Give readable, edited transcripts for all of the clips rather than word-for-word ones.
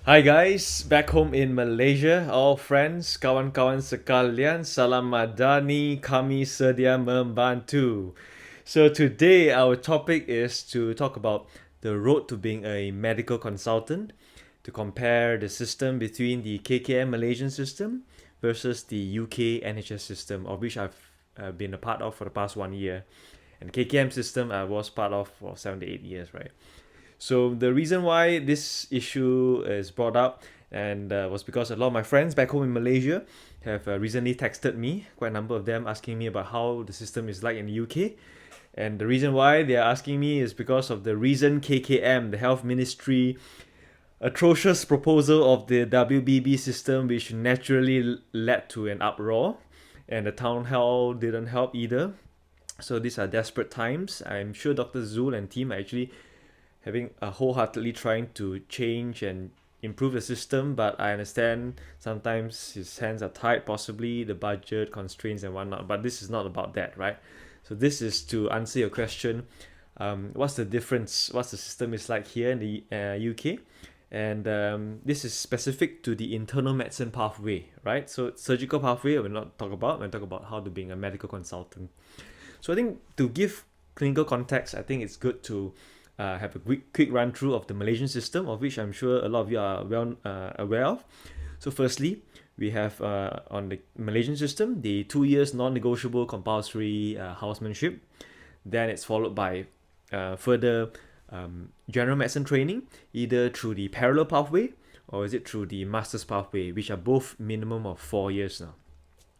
Hi guys, back home in Malaysia, all friends, kawan-kawan sekalian, salam madani, kami sedia membantu. So today our topic is to talk about the road to being a medical consultant, to compare the system between the KKM Malaysian system versus the UK NHS system, of which I've been a part of for the past 1 year. And KKM system I was part of for 7 to 8 years, right? So the reason why this issue is brought up and was because a lot of my friends back home in Malaysia have recently texted me, quite a number of them asking me about how the system is like in the UK. And the reason why they are asking me is because of the recent KKM, the Health Ministry, atrocious proposal of the WBB system, which naturally led to an uproar. And the town hall didn't help either. So these are desperate times. I'm sure Dr. Zul and team are actually having wholeheartedly trying to change and improve the system, but I understand sometimes his hands are tied, possibly the budget constraints and whatnot. But this is not about that, right? So this is to answer your question. What's the difference? What's the system is like here in the UK? And this is specific to the internal medicine pathway, right? So surgical pathway, we'll not talk about. We'll talk about how to being a medical consultant. So I think to give clinical context, I think it's good to have a quick run through of the Malaysian system, of which I'm sure a lot of you are well aware of. So firstly, we have on the Malaysian system the 2 years non-negotiable compulsory housemanship. Then it's followed by further general medicine training, either through the parallel pathway or is it through the master's pathway, which are both minimum of 4 years now.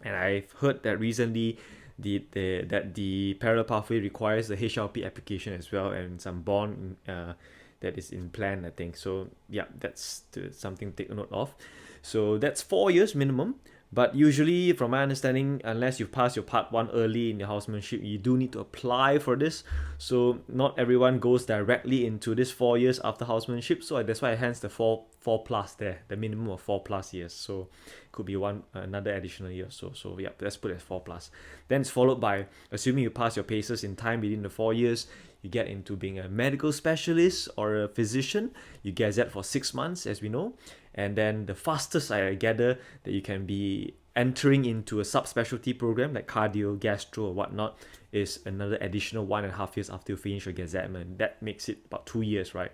And I've heard that recently the parallel pathway requires the HLP application as well and some bond that is in plan, I think. So yeah, that's something to take note of. So that's 4 years minimum. But usually, from my understanding, unless you've passed your part one early in your housemanship, you do need to apply for this. So not everyone goes directly into this 4 years after housemanship. So that's why hence the four plus there, the minimum of 4 plus years. So could be one another additional year. So yeah, let's put it as 4 plus. Then it's followed by, assuming you pass your paces in time within the 4 years, you get into being a medical specialist or a physician. You get that for 6 months, as we know. And then the fastest I gather that you can be entering into a subspecialty program like cardio, gastro, or whatnot is another additional 1.5 years after you finish your exam. That makes it about 2 years, right?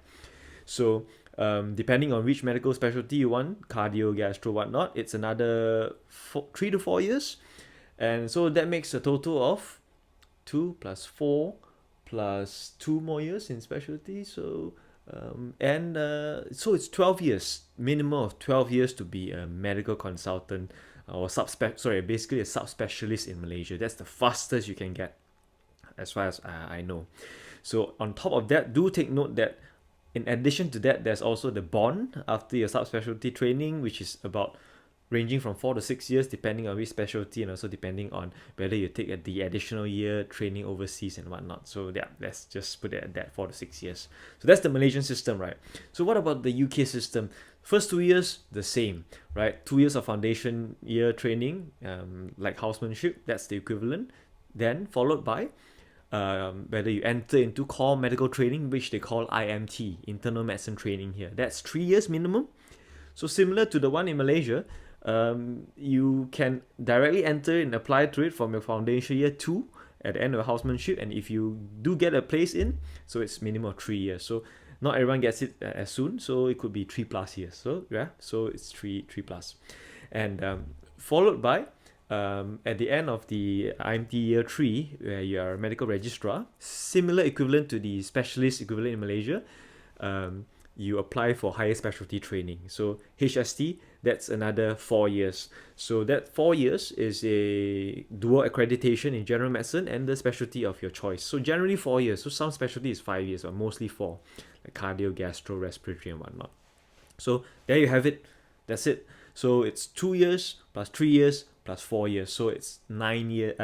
So depending on which medical specialty you want, cardio, gastro, whatnot, it's another 3 to 4 years. And so that makes a total of 2 plus 4 plus 2 more years in specialty. So so it's 12 years, minimum of 12 years to be a medical consultant or basically a subspecialist in Malaysia. That's the fastest you can get as far as I know. So on top of that, do take note that in addition to that, there's also the bond after your subspecialty training, which is about ranging from 4 to 6 years, depending on which specialty, and also depending on whether you take the additional year training overseas and whatnot. So yeah, let's just put it at that 4 to 6 years. So that's the Malaysian system, right? So what about the UK system? First 2 years, the same, right? 2 years of foundation year training, like housemanship, that's the equivalent. Then followed by whether you enter into core medical training, which they call IMT, internal medicine training here. That's 3 years minimum. So similar to the one in Malaysia, you can directly enter and apply to it from your foundation year 2 at the end of housemanship. And if you do get a place in, so it's minimum of 3 years. So not everyone gets it as soon, so it could be 3 plus years. So yeah, so it's three plus, and followed by at the end of the IMT year 3, where you are a medical registrar, similar equivalent to the specialist equivalent in Malaysia. You apply for higher specialty training. So HST, that's another 4 years. So that 4 years is a dual accreditation in general medicine and the specialty of your choice. So generally 4 years. So some specialty is 5 years, but mostly four, like cardio, gastro, respiratory, and whatnot. So there you have it. That's it. So it's 2 years plus 3 years plus 4 years. So it's 9 years.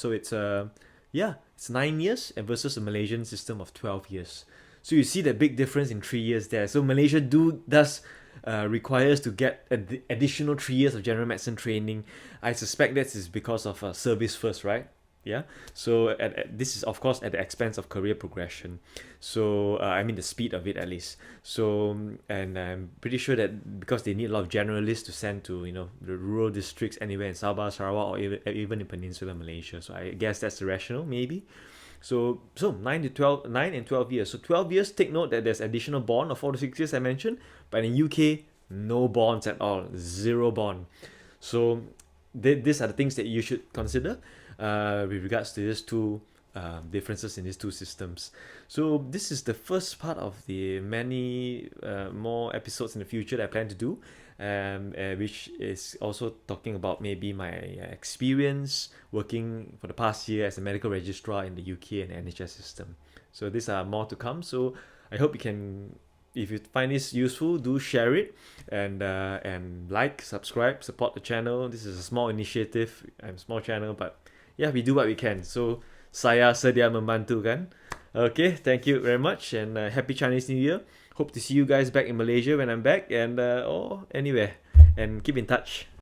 It's 9 years versus a Malaysian system of 12 years. So you see the big difference in 3 years there. So Malaysia does requires to get additional 3 years of general medicine training. I suspect that is because of service first, right? Yeah, so this is of course at the expense of career progression. So I mean the speed of it at least. So and I'm pretty sure that because they need a lot of generalists to send to the rural districts anywhere in Sabah, Sarawak, or even in Peninsular Malaysia. So I guess that's the rationale maybe. So 9 and 12 years. So 12 years. Take note that there's additional bond of 4 to 6 years I mentioned, but in UK no bonds at all, zero bond. So these are the things that you should consider with regards to these two differences in these two systems. So this is the first part of the many more episodes in the future that I plan to do, which is also talking about maybe my experience working for the past year as a medical registrar in the UK and NHS system. So these are more to come. So I hope you can, if you find this useful, do share it and like, subscribe, support the channel. This is a small initiative, a small channel, but yeah, we do what we can. So saya sedia membantu kan. Okay, thank you very much and happy Chinese New Year. Hope to see you guys back in Malaysia when I'm back and or anywhere. And keep in touch.